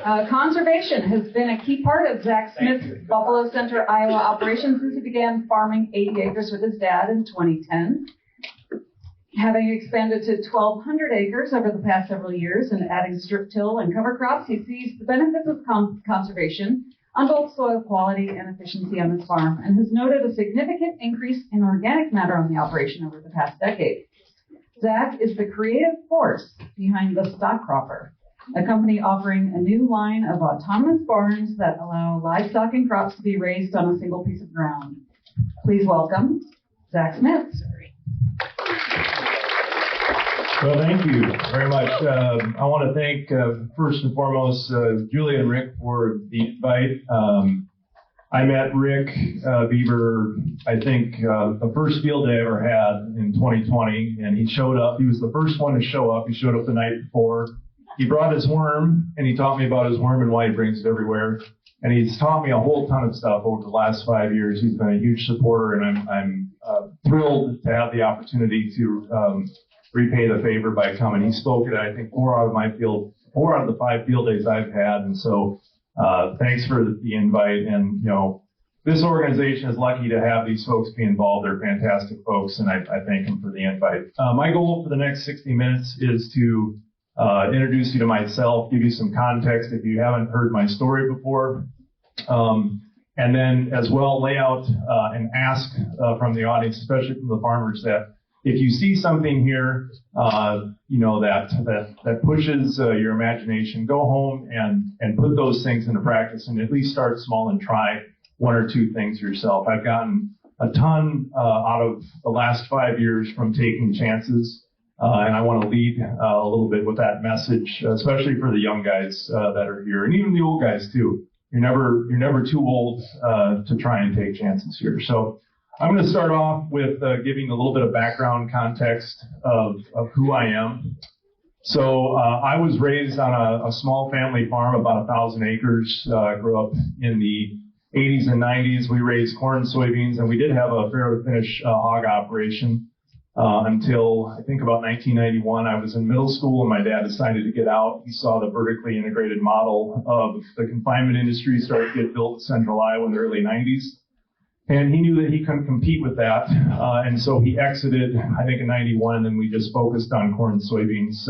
Conservation has been a key part of Zack Smith's Buffalo Center, Iowa operations since he began farming 80 acres with his dad in 2010. Having expanded to 1,200 acres over the past several years and adding strip till and cover crops, he sees the benefits of conservation on both soil quality and efficiency on his farm, and has noted a significant increase in organic matter on the operation over the past decade. Zack is the creative force behind the Stock Cropper, a company offering a new line of autonomous barns that allow livestock and crops to be raised on a single piece of ground. Please welcome Zack Smith. Well, thank you very much. I want to thank, first and foremost, Julie and Rick for the invite. I met Rick Beaver, I think, the first field day I ever had in 2020, and he showed up. He was the first one to show up. He showed up the night before. He brought his worm, and he taught me about his worm and why he brings it everywhere. And he's taught me a whole ton of stuff over the last 5 years. He's been a huge supporter, and I'm thrilled to have the opportunity to repay the favor by coming. He spoke at, I think, 4 out of the 5 field days I've had, and so thanks for the invite. And this organization is lucky to have these folks be involved. They're fantastic folks, and I thank them for the invite. My goal for the next 60 minutes is to introduce you to myself, give you some context if you haven't heard my story before, and then as well lay out and ask from the audience, especially from the farmers, that if you see something here, that pushes your imagination, go home and put those things into practice, and at least start small and try 1 or 2 things yourself. I've gotten a ton out of the last 5 years from taking chances, and I want to lead a little bit with that message, especially for the young guys that are here, and even the old guys too. You're never too old to try and take chances here. So I'm going to start off with giving a little bit of background context of who I am. So I was raised on a small family farm, about 1,000 acres. Grew up in the 80s and 90s. We raised corn and soybeans, and we did have a fair to finish hog operation until I think about 1991. I was in middle school, and my dad decided to get out. He saw the vertically integrated model of the confinement industry start to get built in central Iowa in the early 90s. And he knew that he couldn't compete with that, and so he exited, I think, in 91, and then we just focused on corn and soybeans,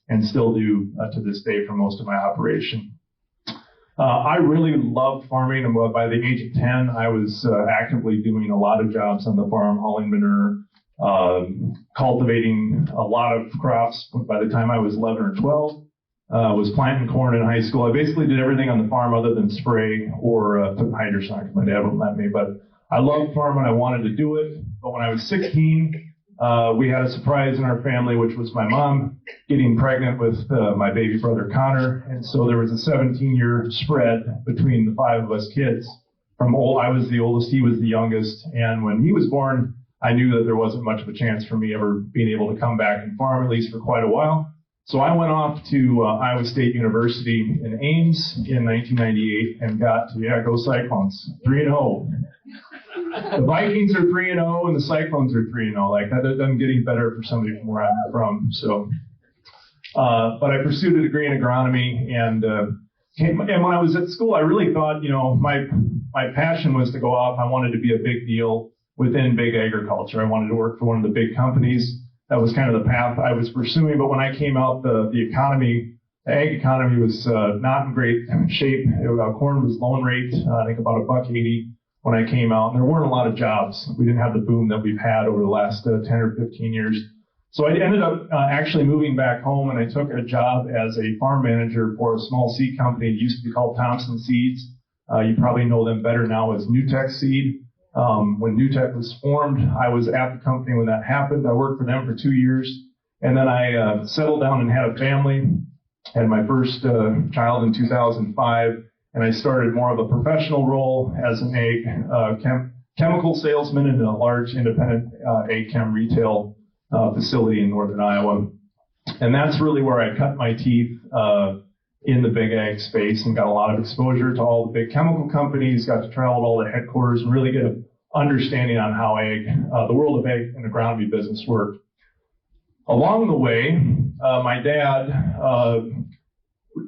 and still do to this day for most of my operation. I really loved farming, and by the age of 10, I was actively doing a lot of jobs on the farm, hauling manure, cultivating a lot of crops. By the time I was 11 or 12, was planting corn in high school. I basically did everything on the farm other than spray or put hydroson. My dad wouldn't let me, but I loved farming. I wanted to do it. But when I was 16, we had a surprise in our family, which was my mom getting pregnant with my baby brother Connor. And so there was a 17-year spread between the 5 of us kids. I was the oldest, he was the youngest. And when he was born, I knew that there wasn't much of a chance for me ever being able to come back and farm, at least for quite a while. So I went off to Iowa State University in Ames in 1998 and got to, go Cyclones, 3-0. The Vikings are 3-0 and the Cyclones are 3-0. Like, that doesn't get any better for somebody from where I'm from. So, but I pursued a degree in agronomy, and when I was at school, I really thought, my passion was to go off. I wanted to be a big deal within big agriculture. I wanted to work for one of the big companies. That was kind of the path I was pursuing. But when I came out, the ag economy was not in great shape. Corn was loan rate, I think about $1.80 when I came out. And there weren't a lot of jobs. We didn't have the boom that we've had over the last 10 or 15 years. So I ended up actually moving back home, and I took a job as a farm manager for a small seed company. It used to be called Thompson Seeds. You probably know them better now as NewTek Seed. When NewTek was formed, I was at the company when that happened. I worked for them for 2 years, and then I settled down and had a family. Had my first child in 2005, and I started more of a professional role as an ag chemical salesman in a large independent ag chem retail facility in northern Iowa. And that's really where I cut my teeth in the big ag space and got a lot of exposure to all the big chemical companies, got to travel to all the headquarters and really get an understanding on how the world of ag and agronomy business worked. Along the way, my dad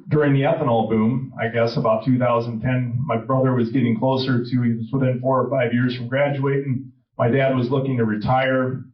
during the ethanol boom, I guess about 2010, my brother was getting closer to, he was within 4 or 5 years from graduating. My dad was looking to retire.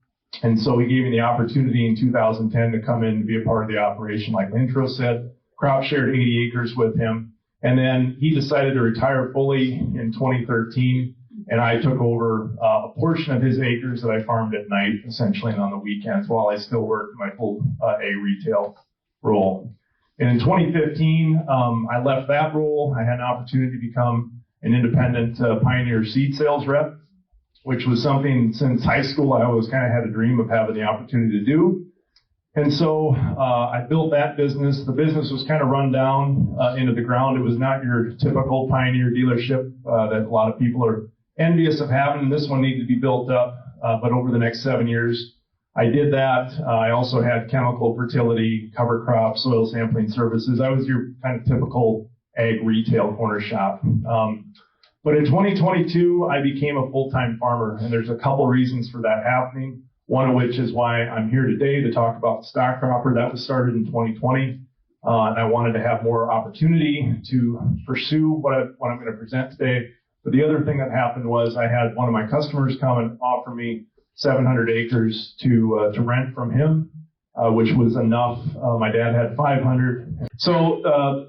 And so he gave me the opportunity in 2010 to come in and be a part of the operation. Like the intro said, crop shared 80 acres with him. And then he decided to retire fully in 2013. And I took over a portion of his acres that I farmed at night, essentially, and on the weekends, while I still worked my full A retail role. And in 2015, I left that role. I had an opportunity to become an independent Pioneer seed sales rep, which was something since high school I always kind of had a dream of having the opportunity to do. And so I built that business. The business was kind of run down into the ground. It was not your typical Pioneer dealership that a lot of people are envious of having. This one needed to be built up, but over the next 7 years, I did that. I also had chemical, fertility, cover crop, soil sampling services. I was your kind of typical ag retail corner shop. But in 2022, I became a full-time farmer, and there's a couple reasons for that happening. One of which is why I'm here today to talk about the stock cropper. That was started in 2020, and I wanted to have more opportunity to pursue what I'm going to present today. But the other thing that happened was I had one of my customers come and offer me 700 acres to rent from him, which was enough. My dad had 500. So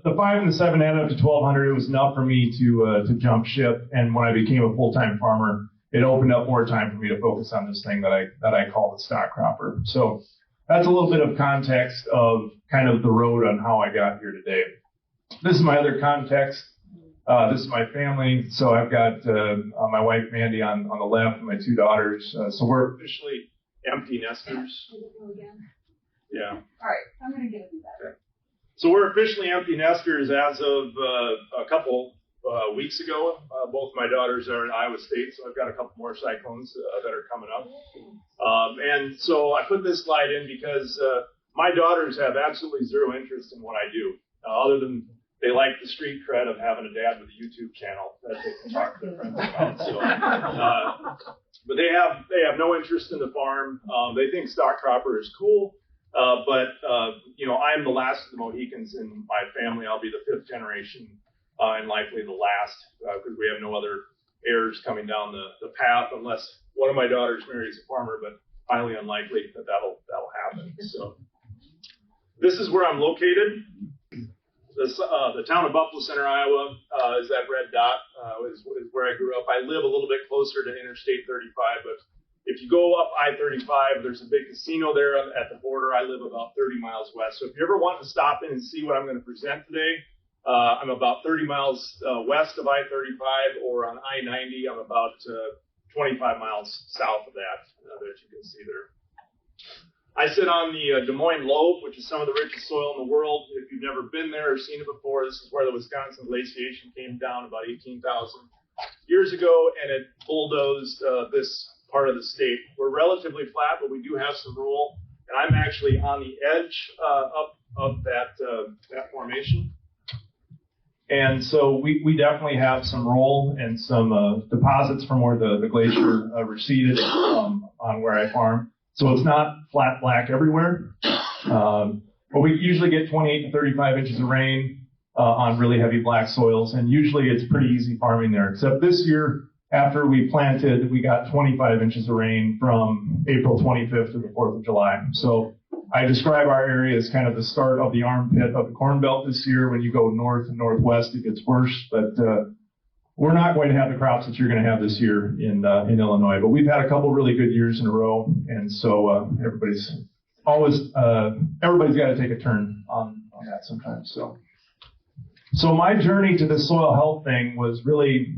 the 5 and the 7 added up to 1,200. It was enough for me to jump ship. And when I became a full-time farmer, it opened up more time for me to focus on this thing that I call the stock cropper. So that's a little bit of context of kind of the road on how I got here today. This is my other context. This is my family. So I've got my wife, Mandy, on the left, and my 2 daughters. So we're officially empty nesters. Yeah. All right, I'm going to give you that. Okay. So we're officially empty nesters as of a couple weeks ago. Both my daughters are in Iowa State, so I've got a couple more cyclones that are coming up. And so I put this slide in because my daughters have absolutely zero interest in what I do, other than they like the street cred of having a dad with a YouTube channel that they can talk to their friends about. So, but they have no interest in the farm. They think stock cropper is cool, but you know, I'm the last of the Mohicans in my family. I'll be the 5th generation and likely the last because we have no other heirs coming down the path unless one of my daughters marries a farmer, but highly unlikely that'll happen. So this is where I'm located. The town of Buffalo Center, Iowa, is that red dot, is where I grew up. I live a little bit closer to Interstate 35, but if you go up I-35, there's a big casino there at the border. I live about 30 miles west. So if you ever want to stop in and see what I'm going to present today, I'm about 30 miles west of I-35, or on I-90, I'm about 25 miles south of that you can see there. I sit on the Des Moines Lobe, which is some of the richest soil in the world. If you've never been there or seen it before, this is where the Wisconsin glaciation came down about 18,000 years ago, and it bulldozed this part of the state. We're relatively flat, but we do have some roll, and I'm actually on the edge of that formation. And so we definitely have some roll and some deposits from where the glacier receded on where I farm. So it's not flat black everywhere, but we usually get 28 to 35 inches of rain on really heavy black soils, and usually it's pretty easy farming there. Except this year, after we planted, we got 25 inches of rain from April 25th to the 4th of July. So I describe our area as kind of the start of the armpit of the Corn Belt this year. When you go north and northwest, it gets worse, but we're not going to have the crops that you're going to have this year in Illinois, but we've had a couple really good years in a row, and so everybody's got to take a turn on that sometimes. So my journey to the soil health thing was really,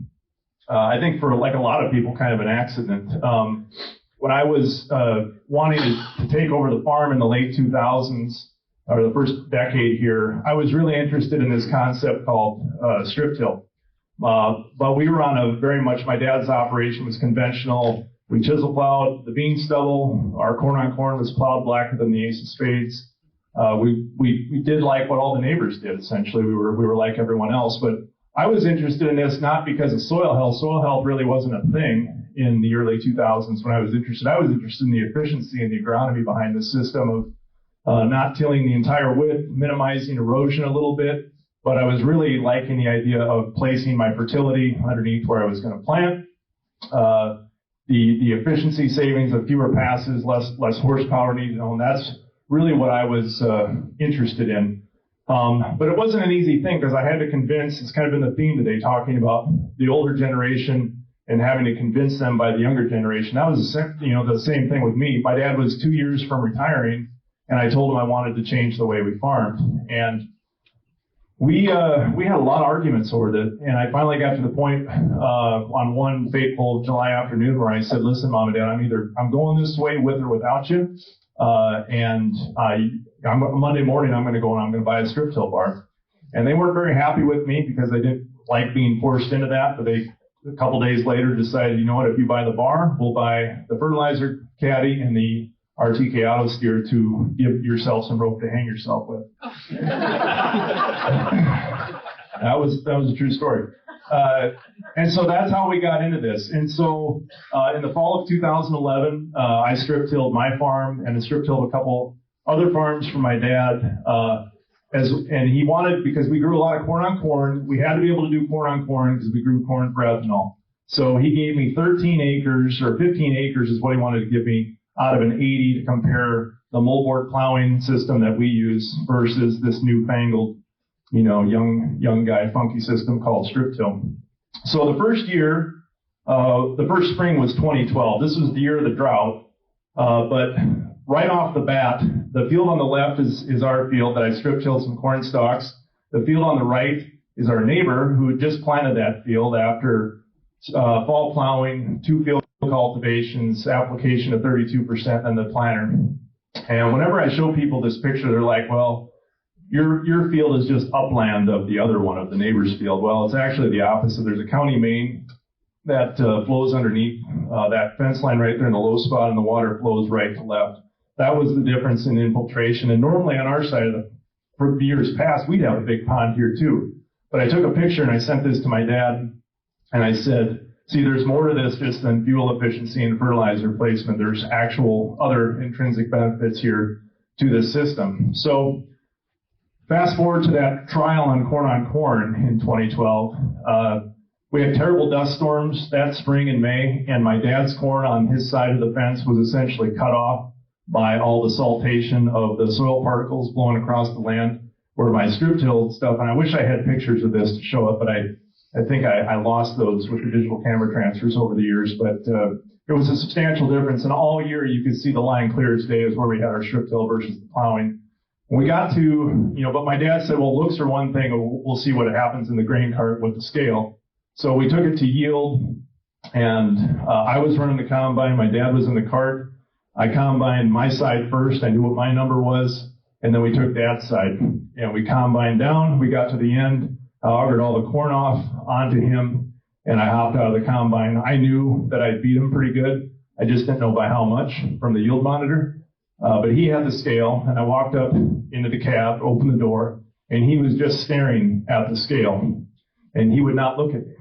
I think for like a lot of people, kind of an accident. When I was wanting to take over the farm in the late 2000s, or the first decade here, I was really interested in this concept called strip till. But we were on a very much, my dad's operation was conventional. We chisel plowed the bean stubble. Our corn on corn was plowed blacker than the ace of spades. We did like what all the neighbors did, essentially. We were like everyone else. But I was interested in this not because of soil health. Soil health really wasn't a thing in the early 2000s when I was interested. I was interested in the efficiency and the agronomy behind the system not tilling the entire width, minimizing erosion a little bit. But I was really liking the idea of placing my fertility underneath where I was going to plant. The efficiency savings of fewer passes, less horsepower needed, and that's really what I was interested in. But it wasn't an easy thing because I had to convince, it's kind of been the theme today, talking about the older generation and having to convince them by the younger generation. That was the same thing with me. My dad was 2 years from retiring, and I told him I wanted to change the way we farmed. And we had a lot of arguments over that, and I finally got to the point on one fateful July afternoon where I said, "Listen, Mom and Dad, I'm going this way with or without you, and Monday morning I'm going to go and I'm going to buy a strip till bar." And they weren't very happy with me because they didn't like being forced into that. But they, a couple days later, decided, you know what? If you buy the bar, we'll buy the fertilizer caddy and the RTK auto steer to give yourself some rope to hang yourself with. That was a true story. And so that's how we got into this. And so in the fall of 2011, I strip tilled my farm and strip tilled a couple other farms for my dad. And he wanted, because we grew a lot of corn on corn, we had to be able to do corn on corn because we grew corn for ethanol. So he gave me 13 acres, or 15 acres is what he wanted to give me, out of an 80 to compare the moldboard plowing system that we use versus this newfangled, young guy funky system called strip till. So the first year, the first spring was 2012. This was the year of the drought. But right off the bat, the field on the left is our field that I strip tilled some corn stalks. The field on the right is our neighbor who had just planted that field after fall plowing, 2 field cultivations, application of 32%, and the planter. And whenever I show people this picture, they're like, well, your field is just upland of the other one, of the neighbor's field. Well, it's actually the opposite. There's a county main that flows underneath that fence line right there in the low spot, and the water flows right to left. That was the difference in infiltration. And normally on our side, for years past, we'd have a big pond here too. But I took a picture and I sent this to my dad, and I said, see, there's more to this just than fuel efficiency and fertilizer placement. There's actual other intrinsic benefits here to this system. So fast forward to that trial on corn in 2012. We had terrible dust storms that spring in May, and my dad's corn on his side of the fence was essentially cut off by all the saltation of the soil particles blowing across the land, where my strip till stuff, and I wish I had pictures of this to show it, but I think I lost those with the digital camera transfers over the years, but it was a substantial difference. And all year you could see the line clear as day is where we had our strip till versus the plowing. When we got to, but my dad said, well, looks are one thing, we'll see what happens in the grain cart with the scale. So we took it to yield, and I was running the combine, my dad was in the cart. I combined my side first, I knew what my number was, and then we took Dad's side. And we combined down, we got to the end, I augered all the corn off onto him, and I hopped out of the combine. I knew that I'd beat him pretty good. I just didn't know by how much from the yield monitor. But he had the scale, and I walked up into the cab, opened the door, and he was just staring at the scale, and he would not look at me.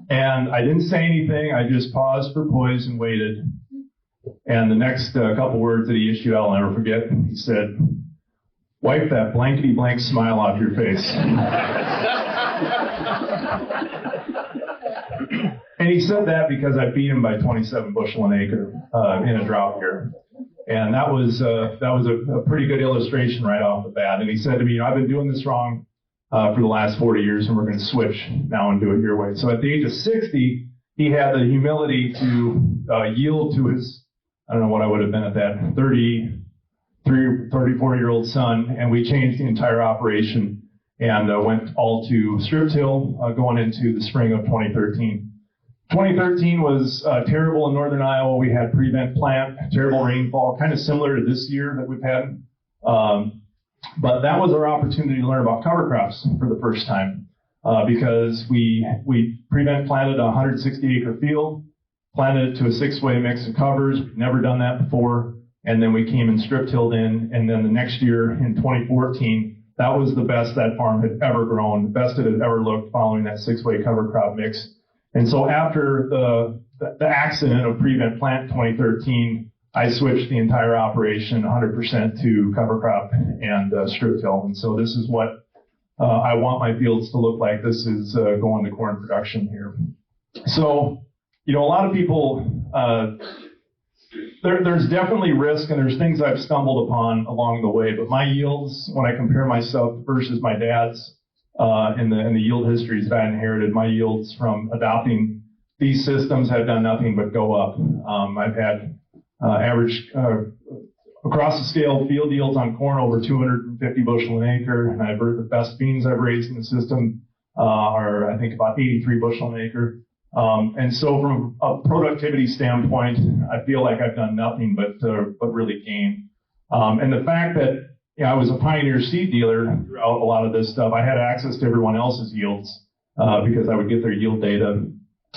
And I didn't say anything. I just paused for poise and waited. And the next couple words that he issued, I'll never forget. He said, "Wipe that blankety blank smile off your face." And he said that because I beat him by 27 bushel an acre in a drought year. And that was a pretty good illustration right off the bat. And he said to me, I've been doing this wrong for the last 40 years, and we're going to switch now and do it your way. So at the age of 60, he had the humility to yield to his, I don't know what I would have been at that, 34-year-old son, and we changed the entire operation and went all to strip till going into the spring of 2013. 2013 was terrible in northern Iowa. We had prevent plant, terrible rainfall, kind of similar to this year that we've had. But that was our opportunity to learn about cover crops for the first time because we prevent planted a 160-acre field, planted it to a 6-way mix of covers. We've never done that before. And then we came and strip tilled in. And then the next year in 2014, that was the best that farm had ever grown, the best it had ever looked following that 6-way cover crop mix. And so after the accident of prevent plant 2013, I switched the entire operation 100% to cover crop and strip till. And so this is what I want my fields to look like. This is going to corn production here. So, a lot of people, there's definitely risk, and there's things I've stumbled upon along the way. But my yields, when I compare myself versus my dad's, in the yield histories that I inherited, my yields from adopting these systems have done nothing but go up. I've had average across the scale field yields on corn over 250 bushel an acre, and I've heard the best beans I've raised in the system are, I think, about 83 bushel an acre. And so from a productivity standpoint, I feel like I've done nothing but really gain. And the fact that I was a pioneer seed dealer throughout a lot of this stuff, I had access to everyone else's yields because I would get their yield data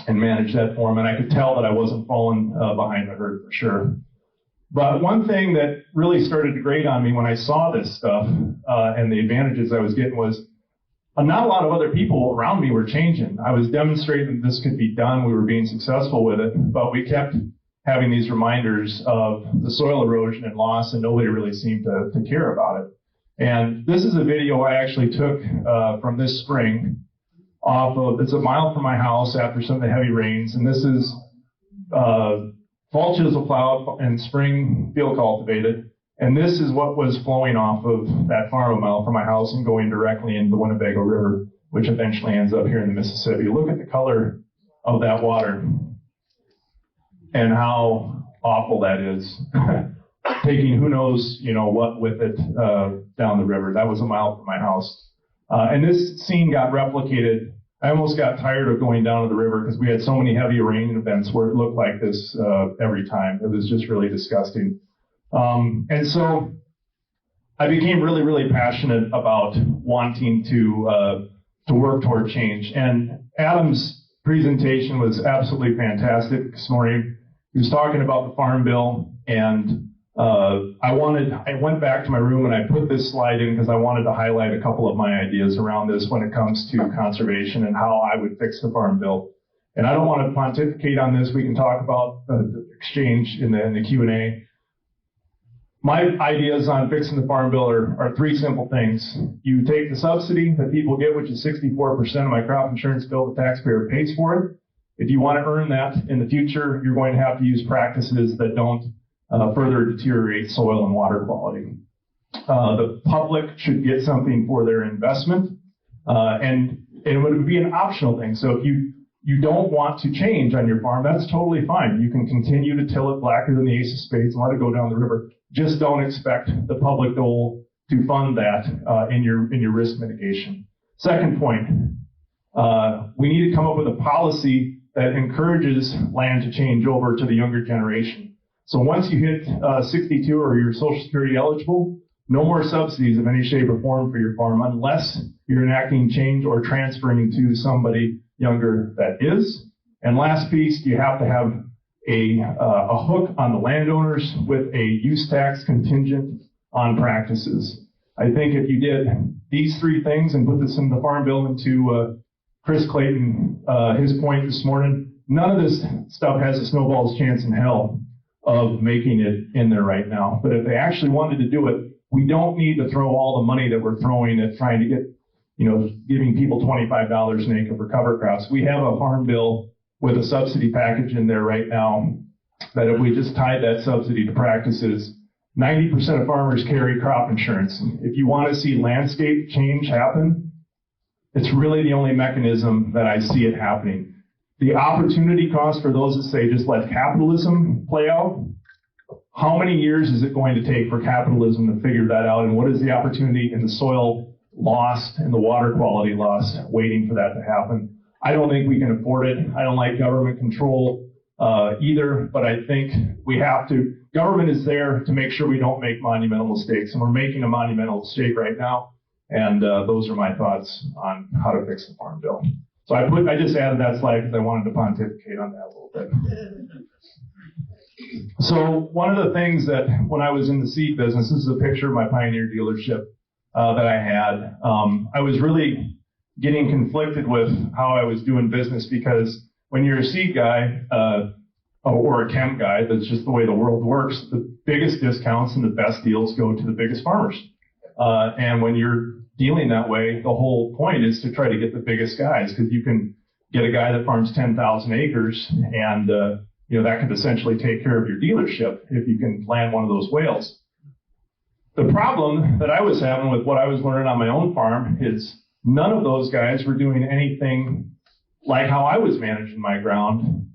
and manage that for them, and I could tell that I wasn't falling behind the herd for sure. But one thing that really started to grate on me when I saw this stuff and the advantages I was getting was not a lot of other people around me were changing. I was demonstrating that this could be done. We were being successful with it, but we kept having these reminders of the soil erosion and loss, and nobody really seemed to care about it. And this is a video I actually took from this spring it's a mile from my house after some of the heavy rains, and this is fall chisel plowed and spring field cultivated. And this is what was flowing off of that farm a mile from my house and going directly into the Winnebago River, which eventually ends up here in the Mississippi. Look at the color of that water and how awful that is. Taking who knows, what with it down the river. That was a mile from my house. And this scene got replicated. I almost got tired of going down to the river because we had so many heavy rain events where it looked like this every time. It was just really disgusting. And so I became really, really passionate about wanting to work toward change. And Adam's presentation was absolutely fantastic this morning. He was talking about the Farm Bill, and I went back to my room and I put this slide in because I wanted to highlight a couple of my ideas around this when it comes to conservation and how I would fix the Farm Bill. And I don't want to pontificate on this. We can talk about the exchange in the Q&A. My ideas on fixing the Farm Bill are three simple things. You take the subsidy that people get, which is 64% of my crop insurance bill, the taxpayer pays for it. If you want to earn that in the future, you're going to have to use practices that don't further deteriorate soil and water quality. The public should get something for their investment, and it would be an optional thing. So if you don't want to change on your farm, that's totally fine. You can continue to till it blacker than the ace of spades and let it go down the river. Just don't expect the public dole to fund that in your risk mitigation. Second point, we need to come up with a policy that encourages land to change over to the younger generation. So once you hit 62 or you're Social Security eligible, no more subsidies of any shape or form for your farm unless you're enacting change or transferring to somebody younger that is. And last piece, you have to have a hook on the landowners with a use tax contingent on practices. I think if you did these three things and put this in the Farm Bill into Chris Clayton, his point this morning, none of this stuff has a snowball's chance in hell of making it in there right now. But if they actually wanted to do it, we don't need to throw all the money that we're throwing at trying to get, giving people $25 an acre for cover crops. We have a Farm Bill with a subsidy package in there right now that if we just tied that subsidy to practices, 90% of farmers carry crop insurance. If you want to see landscape change happen, it's really the only mechanism that I see it happening. The opportunity cost for those that say just let capitalism play out, how many years is it going to take for capitalism to figure that out, and what is the opportunity in the soil lost and the water quality lost waiting for that to happen? I don't think we can afford it. I don't like government control either, but I think we have to. Government is there to make sure we don't make monumental mistakes, and we're making a monumental mistake right now, and those are my thoughts on how to fix the Farm Bill. So I just added that slide because I wanted to pontificate on that a little bit. So one of the things that when I was in the seed business, this is a picture of my Pioneer dealership that I had. I was really getting conflicted with how I was doing business because when you're a seed guy, a or a chem guy. That's just the way the world works. The biggest discounts and the best deals go to the biggest farmers. And when you're dealing that way, the whole point is to try to get the biggest guys, because you can get a guy that farms 10,000 acres and, that could essentially take care of your dealership if you can land one of those whales. The problem that I was having with what I was learning on my own farm is none of those guys were doing anything like how I was managing my ground.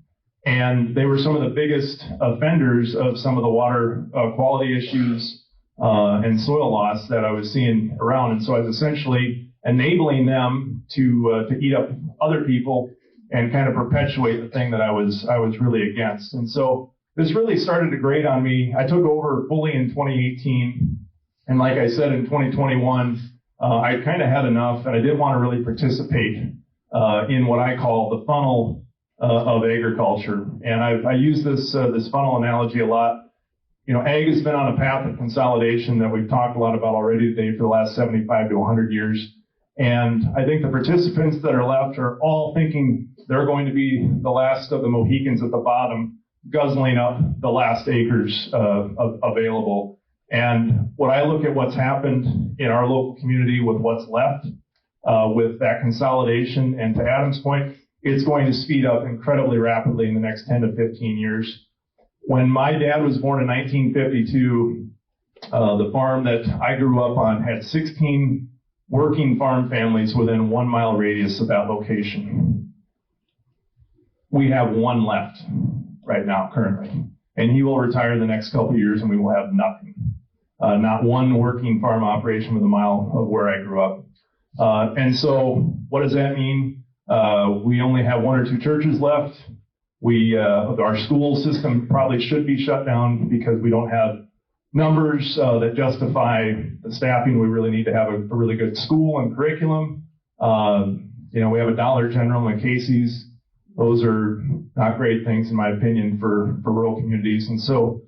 And they were some of the biggest offenders of some of the water quality issues and soil loss that I was seeing around. And so I was essentially enabling them to eat up other people and kind of perpetuate the thing that I was really against. And so this really started to grate on me. I took over fully in 2018. And like I said, in 2021, I kind of had enough, and I didn't want to really participate in what I call the funnel of agriculture. And I use this funnel analogy a lot. Ag has been on a path of consolidation that we've talked a lot about already today for the last 75 to 100 years. And I think the participants that are left are all thinking they're going to be the last of the Mohicans at the bottom, guzzling up the last acres available. And when I look at what's happened in our local community with what's left, with that consolidation, and to Adam's point, it's going to speed up incredibly rapidly in the next 10 to 15 years. When my dad was born in 1952, the farm that I grew up on had 16 working farm families within 1 mile radius of that location. We have one left right now currently, and he will retire the next couple of years, and we will have nothing. Not one working farm operation within a mile of where I grew up. And so what does that mean? We only have 1 or 2 churches left. Our school system probably should be shut down because we don't have numbers that justify the staffing. We really need to have a really good school and curriculum. We have a Dollar General and a Casey's. Those are not great things, in my opinion, for rural communities. And so,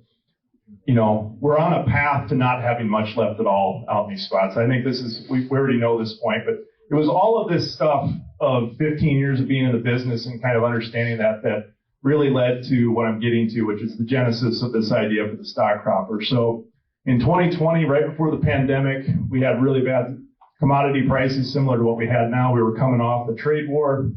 we're on a path to not having much left at all out in these spots. I think we already know this point, but it was all of this stuff of 15 years of being in the business and kind of understanding that really led to what I'm getting to, which is the genesis of this idea for the stock cropper. So in 2020, right before the pandemic, we had really bad commodity prices similar to what we had now. We were coming off the trade war,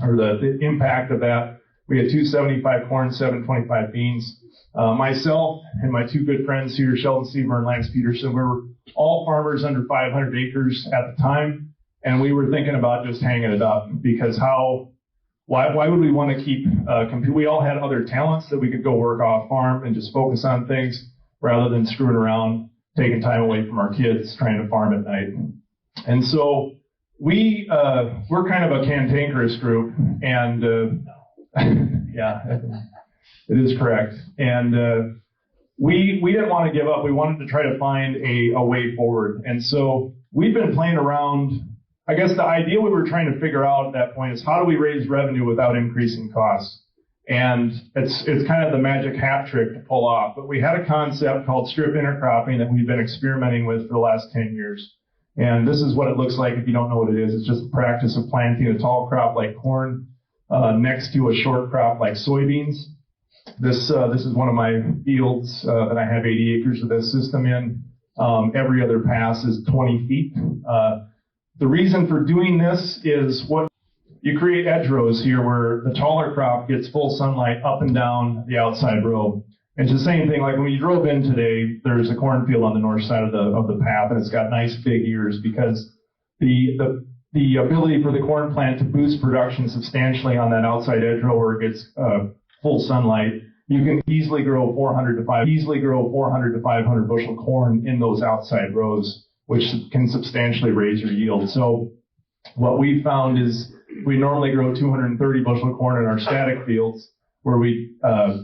or the impact of that. We had $2.75 corn, $7.25 beans. Myself and my 2 good friends here, Sheldon Seaver and Lance Peterson, we were all farmers under 500 acres at the time, and we were thinking about just hanging it up because why would we want to keep compete? We all had other talents that we could go work off farm and just focus on things rather than screwing around, taking time away from our kids trying to farm at night. And so we're kind of a cantankerous group, and yeah, it is correct. And we didn't want to give up. We wanted to try to find a way forward. And so we've been playing around. I guess the idea we were trying to figure out at that point is how do we raise revenue without increasing costs? And it's kind of the magic hat trick to pull off. But we had a concept called strip intercropping that we've been experimenting with for the last 10 years. And this is what it looks like if you don't know what it is. It's just the practice of planting a tall crop like corn next to a short crop like soybeans. This is one of my fields that I have 80 acres of this system in. Every other pass is 20 feet. The reason for doing this is you create hedgerows here where the taller crop gets full sunlight up and down the outside row. It's the same thing like when you drove in today, there's a cornfield on the north side of the path, and it's got nice big ears because the ability for the corn plant to boost production substantially on that outside hedgerow where it gets full sunlight. You can easily grow 400 to 500 bushel corn in those outside rows, which can substantially raise your yield. So what we found is we normally grow 230 bushel of corn in our static fields. Where we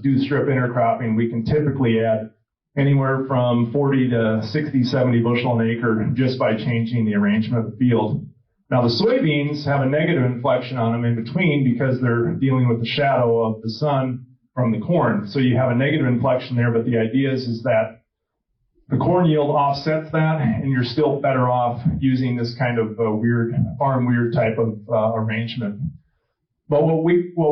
do strip intercropping, we can typically add anywhere from 40 to 60, 70 bushel an acre just by changing the arrangement of the field. Now the soybeans have a negative inflection on them in between because they're dealing with the shadow of the sun from the corn. So you have a negative inflection there, but the idea is that the corn yield offsets that, and you're still better off using this kind of weird type of arrangement. But what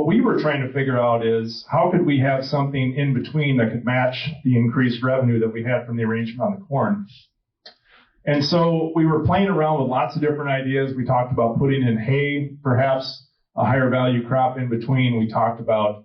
we were trying to figure out is how could we have something in between that could match the increased revenue that we had from the arrangement on the corn. And so we were playing around with lots of different ideas. We talked about putting in hay, perhaps a higher value crop in between. We talked about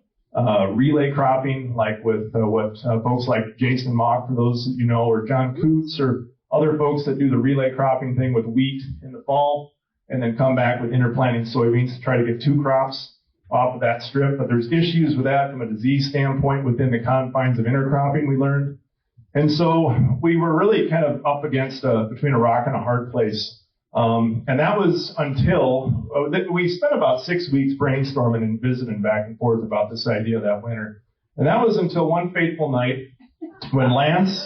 relay cropping, like with what folks like Jason Mock, for those that you know, or John Coots, or other folks that do the relay cropping thing with wheat in the fall, and then come back with interplanting soybeans to try to get 2 crops off of that strip. But there's issues with that from a disease standpoint within the confines of intercropping, we learned. And so we were really kind of up against between a rock and a hard place. And that was until we spent about 6 weeks brainstorming and visiting back and forth about this idea that winter. And that was until one fateful night when Lance,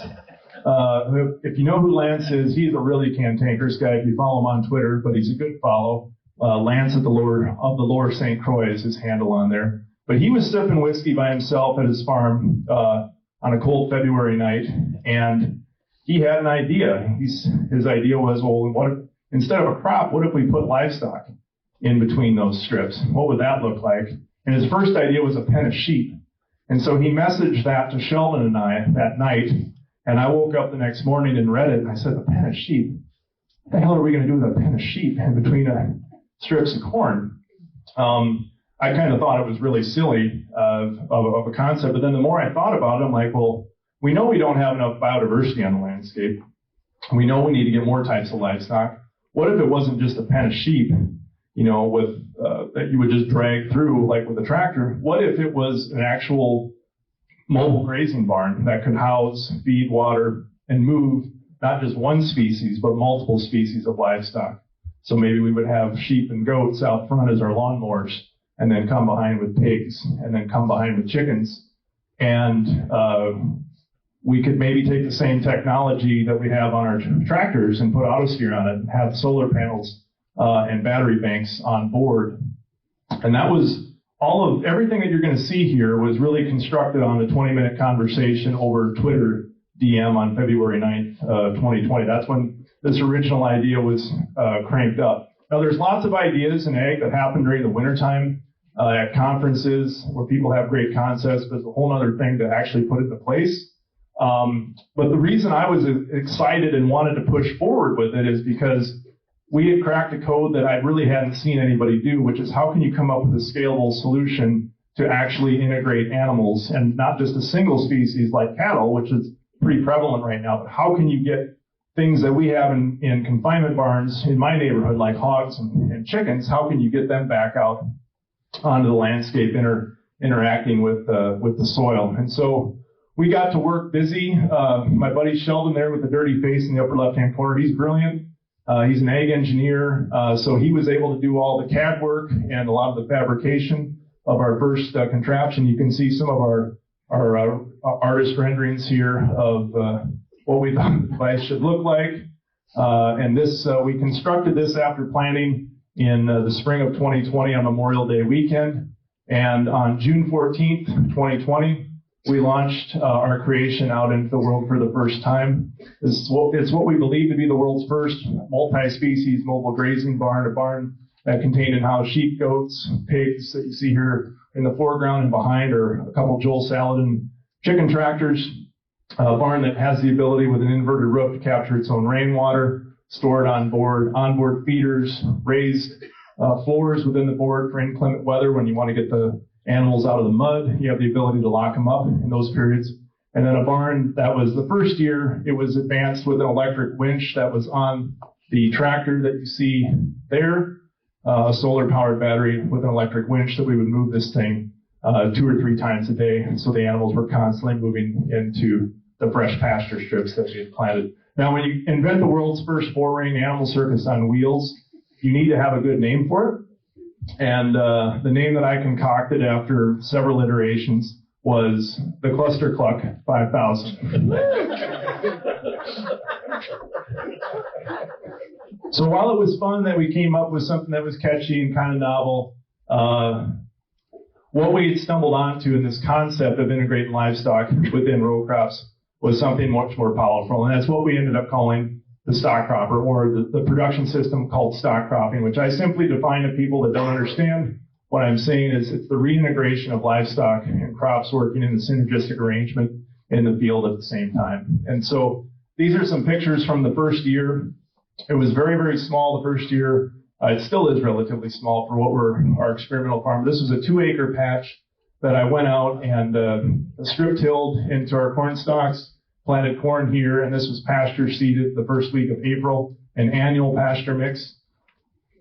if you know who Lance is, he's a really cantankerous guy if you follow him on Twitter, but he's a good follow. Lance of the Lower St. Croix is his handle on there. But he was sipping whiskey by himself at his farm on a cold February night, and he had an idea. His idea was, well, what if, instead of a crop, what if we put livestock in between those strips? What would that look like? And his first idea was a pen of sheep. And so he messaged that to Sheldon and I that night, and I woke up the next morning and read it, and I said, a pen of sheep? What the hell are we going to do with a pen of sheep in between strips of corn? I kind of thought it was really silly of a concept, but then the more I thought about it, I'm like, well, we know we don't have enough biodiversity on the landscape. We know we need to get more types of livestock. What if it wasn't just a pen of sheep, you know, with that you would just drag through like with a tractor? What if it was an actual mobile grazing barn that could house, feed, water, and move not just one species, but multiple species of livestock? So maybe we would have sheep and goats out front as our lawnmowers, and then come behind with pigs, and then come behind with chickens. And we could maybe take the same technology that we have on our tractors and put autosteer on it, and have solar panels and battery banks on board. And that was everything that you're going to see here was really constructed on a 20-minute conversation over Twitter DM on February 9th, 2020. That's when this original idea was cranked up. Now, there's lots of ideas in ag that happen during the wintertime at conferences where people have great concepts, but it's a whole other thing to actually put into place. But the reason I was excited and wanted to push forward with it is because we had cracked a code that I really hadn't seen anybody do, which is how can you come up with a scalable solution to actually integrate animals, and not just a single species like cattle, which is pretty prevalent right now, but how can you get things that we have in confinement barns in my neighborhood, like hogs and chickens, how can you get them back out onto the landscape, interacting with the soil? And so we got to work busy. My buddy Sheldon there with the dirty face in the upper left-hand corner, he's brilliant. He's an ag engineer, so he was able to do all the CAD work and a lot of the fabrication of our first contraption. You can see some of our artist renderings here of what we thought the device should look like. And this, we constructed this after planting in the spring of 2020 on Memorial Day weekend. And on June 14th, 2020, we launched our creation out into the world for the first time. It's what we believe to be the world's first multi-species mobile grazing barn, a barn that contained in-house sheep, goats, pigs that you see here in the foreground, and behind are a couple Joel Salatin chicken tractors, a barn that has the ability with an inverted roof to capture its own rainwater, store it onboard feeders, raised floors within the board for inclement weather. When you want to get the animals out of the mud, you have the ability to lock them up in those periods. And then a barn that was the first year, it was advanced with an electric winch that was on the tractor that you see there, a solar-powered battery with an electric winch that we would move this thing 2 or 3 times a day. And so the animals were constantly moving into the fresh pasture strips that we had planted. Now, when you invent the world's first 4-ring animal circus on wheels, you need to have a good name for it. And the name that I concocted after several iterations was the Cluster Cluck 5000. So while it was fun that we came up with something that was catchy and kind of novel, what we had stumbled onto in this concept of integrating livestock within row crops was something much more powerful. And that's what we ended up calling the stock cropper, or the production system called stock cropping, which I simply define to people that don't understand what I'm saying is it's the reintegration of livestock and crops working in the synergistic arrangement in the field at the same time. And so these are some pictures from the first year. It was very, very small the first year. It still is relatively small for what our experimental farm. This was a 2-acre patch that I went out and strip tilled into our corn stalks, planted corn here, and this was pasture seeded the first week of April, an annual pasture mix.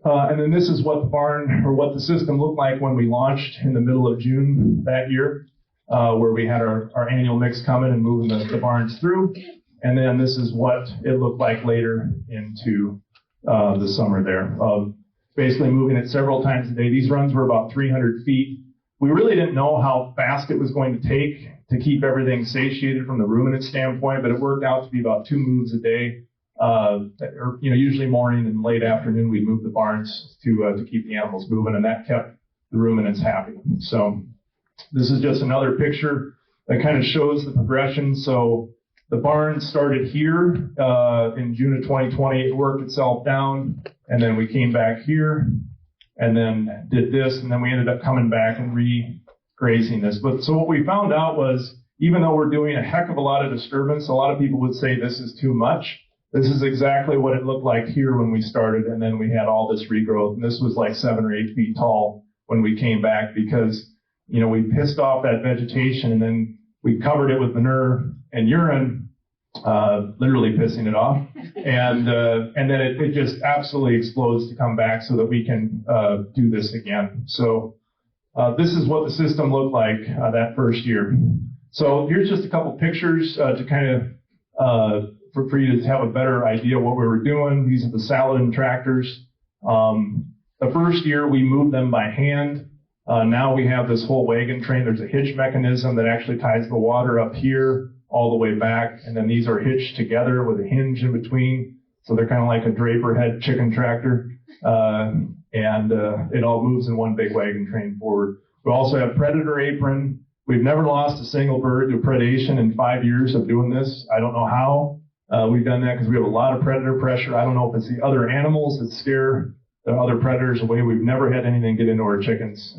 And then this is what the barn or what the system looked like when we launched in the middle of June that year, where we had our annual mix coming and moving the barns through. And then this is what it looked like later into the summer there, basically moving it several times a day. These runs were about 300 feet. We really didn't know how fast it was going to take to keep everything satiated from the ruminant standpoint, but it worked out to be about 2 moves a day. Or, usually morning and late afternoon, we'd move the barns to keep the animals moving, and that kept the ruminants happy. So this is just another picture that kind of shows the progression. So the barn started here in June of 2020. It worked itself down, and then we came back here and then did this, and then we ended up coming back and re-grazing this. But so what we found out was, even though we're doing a heck of a lot of disturbance, a lot of people would say this is too much. This is exactly what it looked like here when we started, and then we had all this regrowth, and this was like 7 or 8 feet tall when we came back because, we pissed off that vegetation, and then we covered it with manure and urine, literally pissing it off, and then it just absolutely explodes to come back so that we can do this again. So this is what the system looked like that first year. So here's just a couple pictures to kind of for you to have a better idea of what we were doing. These are the Saladin tractors. The first year we moved them by hand. Now we have this whole wagon train. There's a hitch mechanism that actually ties the water up here all the way back, and then these are hitched together with a hinge in between. So they're kind of like a draper head chicken tractor, and it all moves in one big wagon train forward. We also have predator apron. We've never lost a single bird to predation in 5 years of doing this. I don't know how. We've done that because we have a lot of predator pressure. I don't know if it's the other animals that scare the other predators away. We've never had anything get into our chickens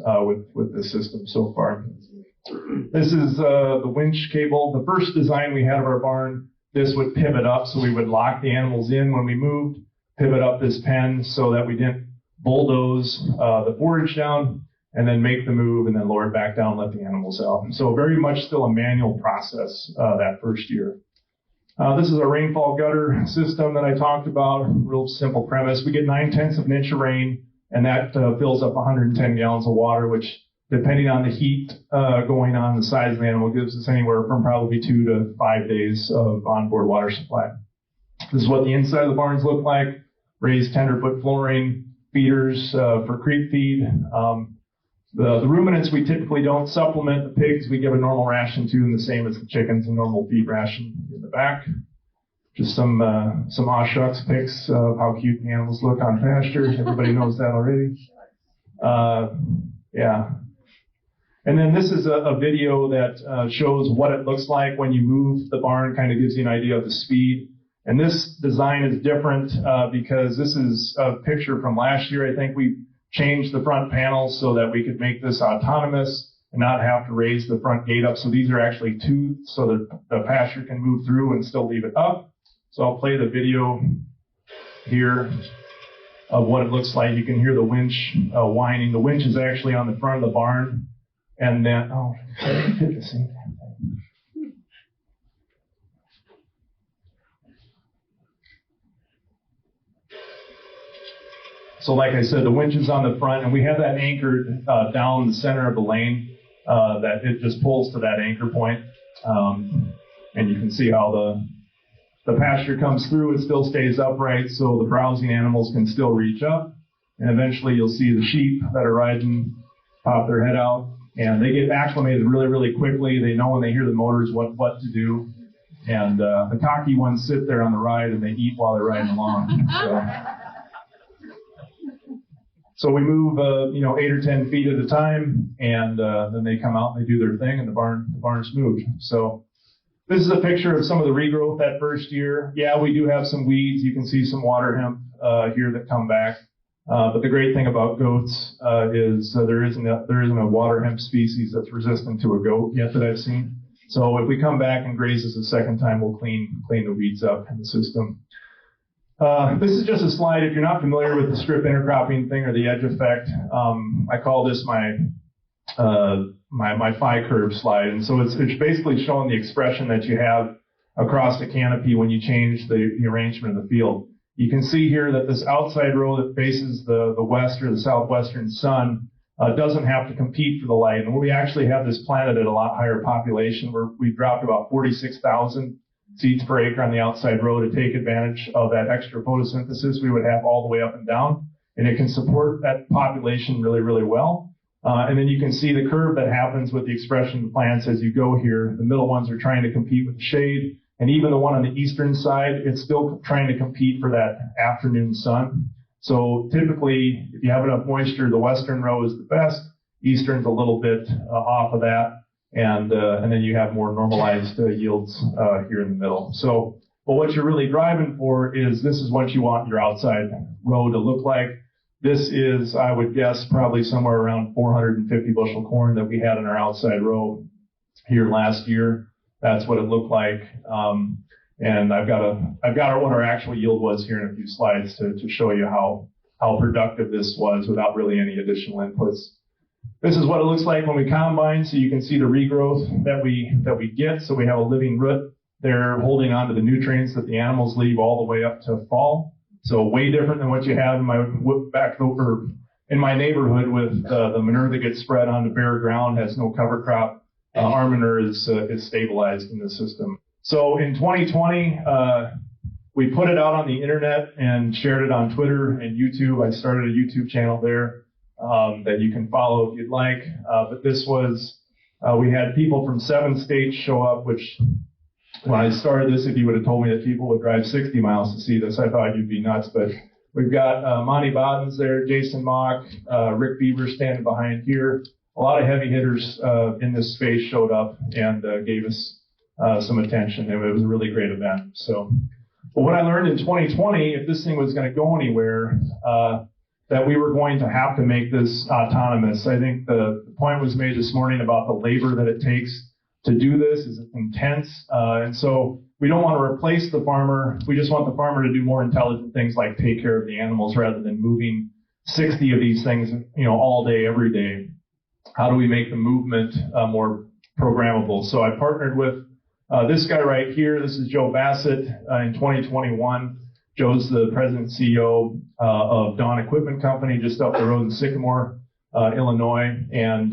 with this system so far. This is the winch cable. The first design we had of our barn, this would pivot up, so we would lock the animals in when we moved, pivot up this pen so that we didn't bulldoze the forage down, and then make the move and then lower it back down and let the animals out. So very much still a manual process that first year. This is a rainfall gutter system that I talked about. Real simple premise. We get 9/10 of an inch of rain, and that fills up 110 gallons of water, which, depending on the heat going on, the size of the animal, gives us anywhere from probably 2 to 5 days of onboard water supply. This is what the inside of the barns look like. Raised tenderfoot flooring, feeders for creep feed. The ruminants we typically don't supplement. The pigs we give a normal ration to, and the same as the chickens, a normal feed ration in the back. Just some aw shucks pics of how cute the animals look on pasture. Everybody knows that already. Yeah. And then this is a video that shows what it looks like when you move the barn, kind of gives you an idea of the speed. And this design is different because this is a picture from last year. I think we changed the front panels so that we could make this autonomous and not have to raise the front gate up. So these are actually toothed so that the pasture can move through and still leave it up. So I'll play the video here of what it looks like. You can hear the winch whining. The winch is actually on the front of the barn. And then, hit the same thing. So like I said, the winch is on the front, and we have that anchored down the center of the lane that it just pulls to that anchor point. And you can see how the pasture comes through. It still stays upright, so the browsing animals can still reach up. And eventually you'll see the sheep that are riding pop their head out. And they get acclimated really, really quickly. They know when they hear the motors what to do. And the cocky ones sit there on the ride, and they eat while they're riding along. So we move, 8 or 10 feet at a time, and then they come out and they do their thing, and the barn's moved. So this is a picture of some of the regrowth that first year. Yeah, we do have some weeds. You can see some water hemp here that come back. But the great thing about goats is there isn't a water hemp species that's resistant to a goat yet that I've seen. So if we come back and graze this a second time, we'll clean the weeds up in the system. This is just a slide. If you're not familiar with the strip intercropping thing or the edge effect, I call this my phi curve slide. And so it's basically showing the expression that you have across the canopy when you change the arrangement of the field. You can see here that this outside row that faces the west or the southwestern sun doesn't have to compete for the light. And we actually have this planted at a lot higher population, where we've dropped about 46,000 seeds per acre on the outside row to take advantage of that extra photosynthesis we would have all the way up and down. And it can support that population really, really well. And then you can see the curve that happens with the expression of the plants as you go here. The middle ones are trying to compete with the shade. And even the one on the eastern side, it's still trying to compete for that afternoon sun. So typically, if you have enough moisture, the western row is the best. Eastern's a little bit off of that. And then you have more normalized yields here in the middle. So, but what you're really driving for is this is what you want your outside row to look like. This is, I would guess, probably somewhere around 450 bushel corn that we had in our outside row here last year. That's what it looked like. And I've got what our actual yield was here in a few slides to show you how productive this was without really any additional inputs. This is what it looks like when we combine, so you can see the regrowth that we get. So we have a living root there holding on to the nutrients that the animals leave all the way up to fall. So way different than what you have in my neighborhood with the manure that gets spread onto bare ground, has no cover crop. Our manure is stabilized in the system. So in 2020, we put it out on the internet and shared it on Twitter and YouTube. I started a YouTube channel there that you can follow if you'd like. But this was, we had people from 7 states show up, which when I started this, if you would have told me that people would drive 60 miles to see this, I thought you'd be nuts. But we've got Monty Boddens there, Jason Mock, Rick Beaver standing behind here. A lot of heavy hitters in this space showed up and gave us some attention. It was a really great event. So, but what I learned in 2020, if this thing was going to go anywhere, that we were going to have to make this autonomous. I think the point was made this morning about the labor that it takes to do this is intense. And so we don't want to replace the farmer. We just want the farmer to do more intelligent things like take care of the animals rather than moving 60 of these things, all day, every day. How do we make the movement more programmable? So I partnered with this guy right here. This is Joe Bassett in 2021. Joe's the president and CEO of Dawn Equipment Company just up the road in Sycamore, Illinois. And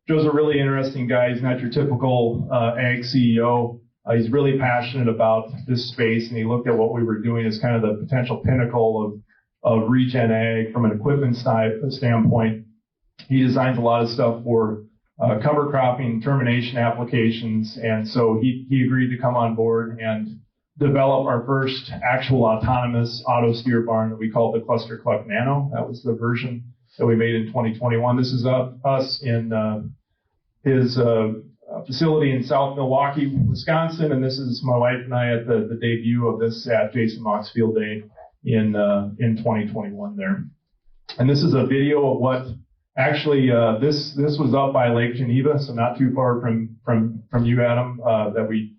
Joe's a really interesting guy. He's not your typical ag CEO. He's really passionate about this space, and he looked at what we were doing as kind of the potential pinnacle of regen ag from an equipment standpoint. He designs a lot of stuff for cover cropping, termination applications, and so he agreed to come on board and develop our first actual autonomous auto steer barn that we called the Cluster Cluck Nano. That was the version that we made in 2021. This is us in his facility in South Milwaukee, Wisconsin, and this is my wife and I at the debut of this at Jason Mock's Field Day in 2021 there. And this is a video of what actually this was up by Lake Geneva, so not too far from you, Adam, that we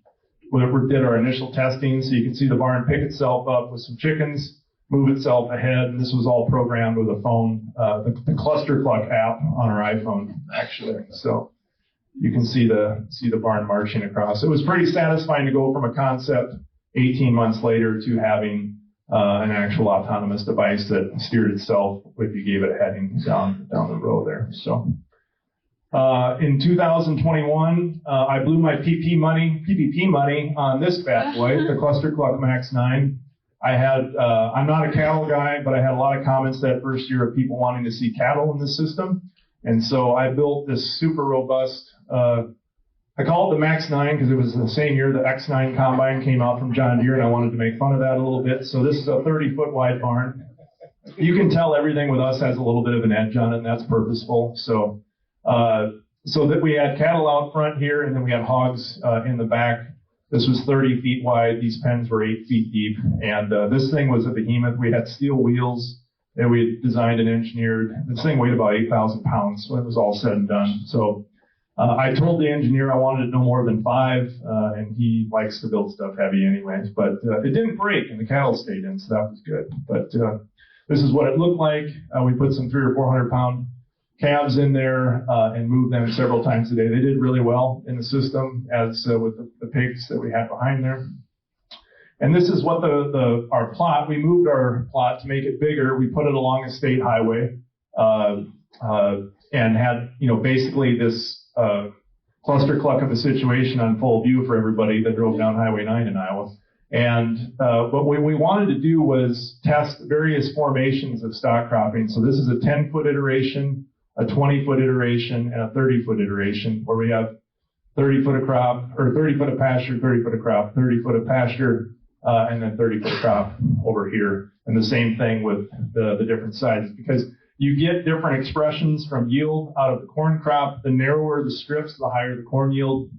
did our initial testing. So you can see the barn pick itself up with some chickens, move itself ahead, and this was all programmed with a phone, the Cluster Cluck app on our iPhone, actually. So you can see the barn marching across. It was pretty satisfying to go from a concept 18 months later to having an actual autonomous device that steered itself if you gave it a heading down the row there. So in 2021, I blew my PPP money on this bad boy, the Cluster Cluck Max 9. I'm not a cattle guy, but I had a lot of comments that first year of people wanting to see cattle in the system. And so I built this super robust, I call it the Max 9 because it was the same year the X9 combine came out from John Deere, and I wanted to make fun of that a little bit. So this is a 30-foot wide barn. You can tell everything with us has a little bit of an edge on it, and that's purposeful. So that we had cattle out front here, and then we had hogs in the back. This was 30 feet wide. These pens were 8 feet deep. And this thing was a behemoth. We had steel wheels that we had designed and engineered. This thing weighed about 8,000 pounds when it was all said and done. So I told the engineer I wanted no more than 5, and he likes to build stuff heavy anyways. But it didn't break, and the cattle stayed in, so that was good. But this is what it looked like. We put some 300 or 400 pound calves in there and moved them several times a day. They did really well in the system, as with the pigs that we had behind there. And this is what our plot. We moved our plot to make it bigger. We put it along a state highway and had basically this cluster cluck of a situation on full view for everybody that drove down Highway 9 in Iowa. And what we wanted to do was test various formations of stock cropping. So this is a 10-foot iteration, a 20-foot iteration, and a 30-foot iteration, where we have 30 foot of crop, or 30 foot of pasture, 30 foot of crop, 30 foot of pasture, and then 30 foot of crop over here. And the same thing with the different sizes, because you get different expressions from yield out of the corn crop. The narrower the strips, the higher the corn yield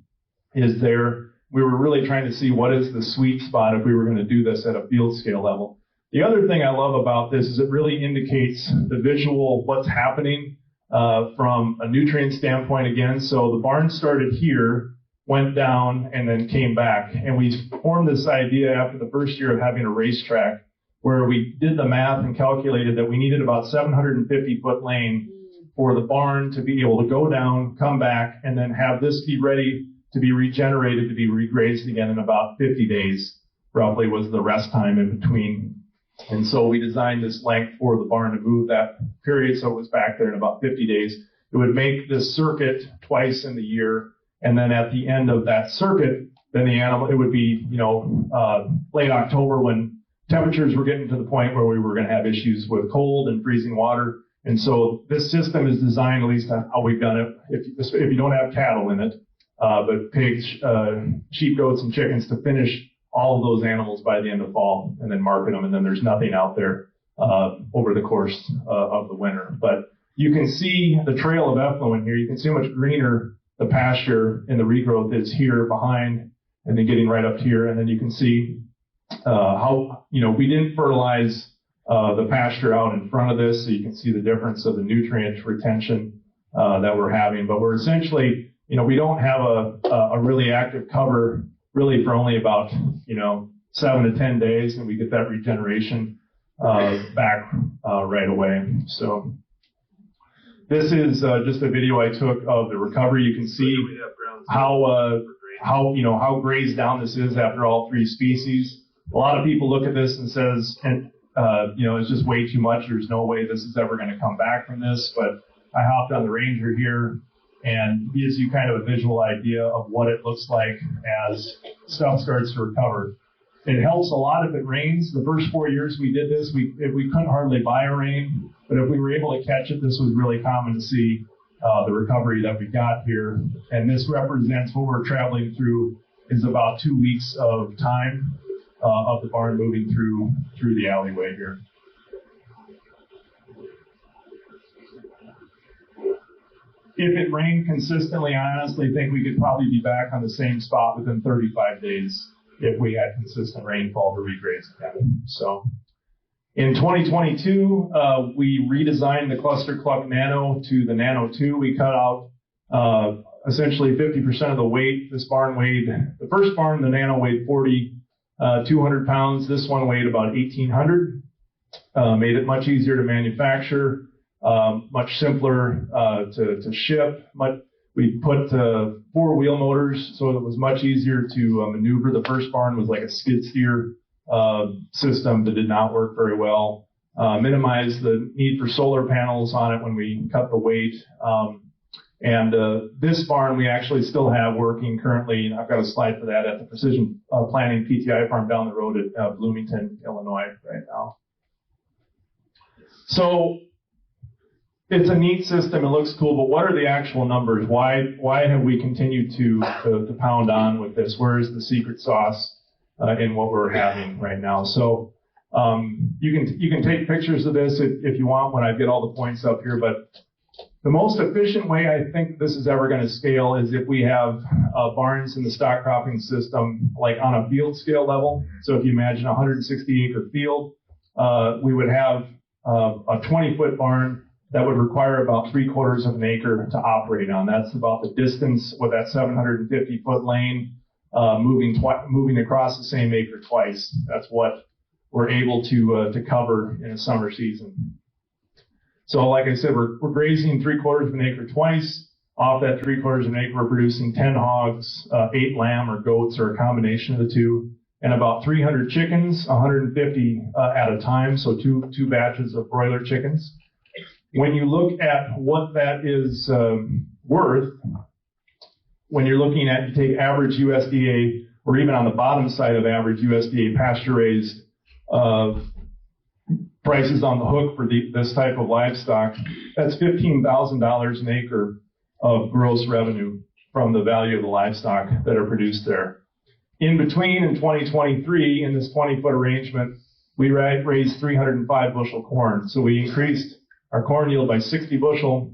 is there. We were really trying to see what is the sweet spot if we were going to do this at a field scale level. The other thing I love about this is it really indicates the visual, what's happening from a nutrient standpoint again. So the barn started here, went down, and then came back. And we formed this idea after the first year of having a racetrack, where we did the math and calculated that we needed about 750 foot lane for the barn to be able to go down, come back, and then have this be ready to be regenerated, to be regrazed again in about 50 days, roughly was the rest time in between. And so we designed this length for the barn to move that period so it was back there in about 50 days. It would make this circuit twice in the year. And then at the end of that circuit, then the animal, it would be, late October when temperatures were getting to the point where we were going to have issues with cold and freezing water. And so this system is designed, at least how we've done it, if you don't have cattle in it, but pigs, sheep, goats, and chickens, to finish all of those animals by the end of fall and then market them. And then there's nothing out there over the course of the winter. But you can see the trail of effluent here. You can see how much greener the pasture and the regrowth is here behind, and then getting right up here. And then you can see how, we didn't fertilize the pasture out in front of this, so you can see the difference of the nutrient retention that we're having. But we're essentially, we don't have a really active cover really for only about, 7 to 10 days, and we get that regeneration back right away. So this is just a video I took of the recovery. You can see how grazed down this is after all 3 species. A lot of people look at this and says, it's just way too much. There's no way this is ever going to come back from this. But I hopped on the Ranger here, and gives you kind of a visual idea of what it looks like as stuff starts to recover. It helps a lot if it rains. The first 4 years we did this, we couldn't hardly buy a rain, but if we were able to catch it, this was really common to see the recovery that we got here. And this represents what we're traveling through is about 2 weeks of time of the barn moving through the alleyway here. If it rained consistently, I honestly think we could probably be back on the same spot within 35 days if we had consistent rainfall to regraze again. So in 2022, we redesigned the Cluster Cluck Nano to the Nano 2. We cut out essentially 50% of the weight. This barn weighed, the first barn, the Nano weighed 4,200 pounds. This one weighed about 1,800. Made it much easier to manufacture. Much simpler to ship. We put 4 wheel motors, so it was much easier to maneuver. The first barn was like a skid steer system that did not work very well. Minimized the need for solar panels on it when we cut the weight. This barn we actually still have working currently, and I've got a slide for that at the Precision Planning PTI farm down the road at Bloomington, Illinois right now. So it's a neat system. It looks cool, but what are the actual numbers? Why have we continued to pound on with this? Where is the secret sauce in what we're having right now? So you can take pictures of this if you want when I get all the points up here. But The most efficient way I think this is ever going to scale is if we have barns in the stock cropping system, like on a field scale level. So if you imagine a 160-acre field, we would have a 20-foot barn that would require about 3/4 of an acre to operate on. That's about the distance with that 750-foot lane moving across the same acre twice. That's what we're able to cover in a summer season. So like I said, we're grazing 3/4 of an acre twice. Off that 3/4 of an acre, we're producing 10 hogs, 8 lamb or goats or a combination of the two, and about 300 chickens, 150 at a time, so two batches of broiler chickens. When you look at what that is worth, when you're looking at, you take average USDA, or even on the bottom side of average USDA pasture-raised prices on the hook for this type of livestock, that's $15,000 an acre of gross revenue from the value of the livestock that are produced there. In between, in 2023, in this 20-foot arrangement, we raised 305 bushel corn. So we increased our corn yield by 60 bushel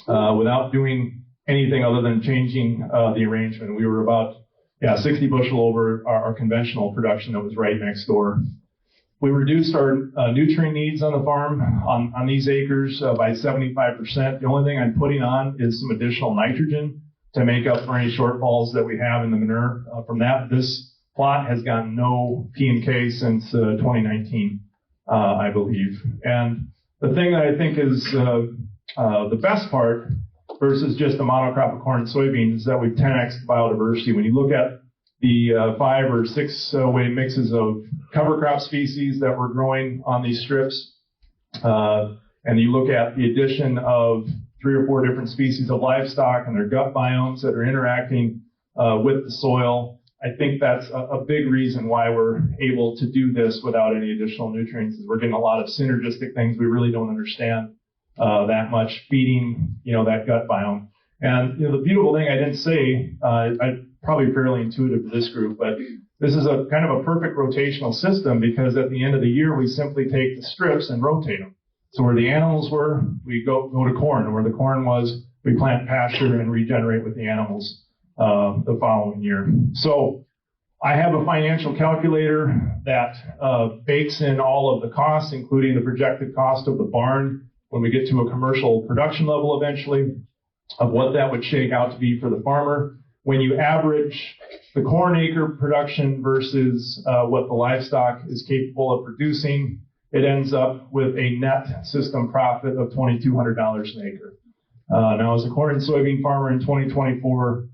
without doing anything other than changing the arrangement. We were about 60 bushel over our conventional production that was right next door. We reduced our nutrient needs on the farm on these acres by 75%. The only thing I'm putting on is some additional nitrogen to make up for any shortfalls that we have in the manure. From that, this plot has gotten no P&K since 2019, I believe. And the thing that I think is the best part versus just a monocrop of corn and soybeans is that we've 10x'd biodiversity. When you look at the 5 or 6 way mixes of cover crop species that we're growing on these strips, and you look at the addition of 3 or 4 different species of livestock and their gut biomes that are interacting with the soil, I think that's a big reason why we're able to do this without any additional nutrients. Is we're getting a lot of synergistic things we really don't understand that much feeding, that gut biome. And the beautiful thing I didn't say, I probably fairly intuitive to this group, but this is a kind of a perfect rotational system because at the end of the year, we simply take the strips and rotate them. So where the animals were, we go to corn. And where the corn was, we plant pasture and regenerate with the animals the following year. So I have a financial calculator that bakes in all of the costs, including the projected cost of the barn when we get to a commercial production level eventually, of what that would shake out to be for the farmer. When you average the corn acre production versus what the livestock is capable of producing, it ends up with a net system profit of $2,200 an acre. Now, as a corn and soybean farmer in 2024,